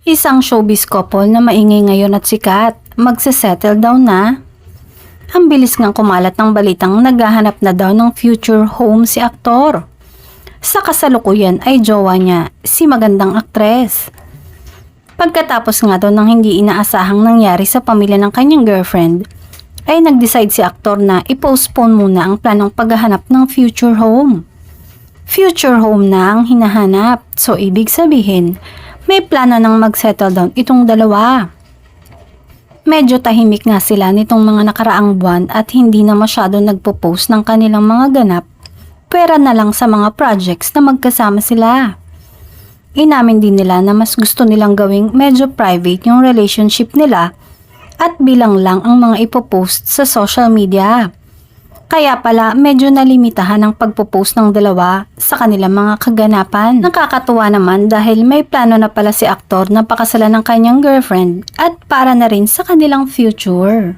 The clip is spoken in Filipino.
Isang showbiz couple na maingay ngayon at sikat, magse-settle down na. Ang bilis ngang kumalat ng balitang naghahanap na daw ng future home si aktor. Sa kasalukuyan ay jowa niya, si magandang aktres. Pagkatapos nga daw ng hindi inaasahang nangyari sa pamilya ng kanyang girlfriend, ay nag-decide si aktor na i-postpone muna ang planong paghahanap ng future home. Future home na ang hinahanap, so ibig sabihin, may plano ng mag-settle down itong dalawa. Medyo tahimik nga sila nitong mga nakaraang buwan at hindi na masyado nagpo-post ng kanilang mga ganap, pwera na lang sa mga projects na magkasama sila. Inamin din nila na mas gusto nilang gawing medyo private yung relationship nila at bilang lang ang mga ipopost sa social media. Kaya pala medyo nalimitahan ang pagpo-post ng dalawa sa kanilang mga kaganapan. Nakakatuwa naman dahil may plano na pala si aktor na pakasalan ng kanyang girlfriend at para na rin sa kanilang future.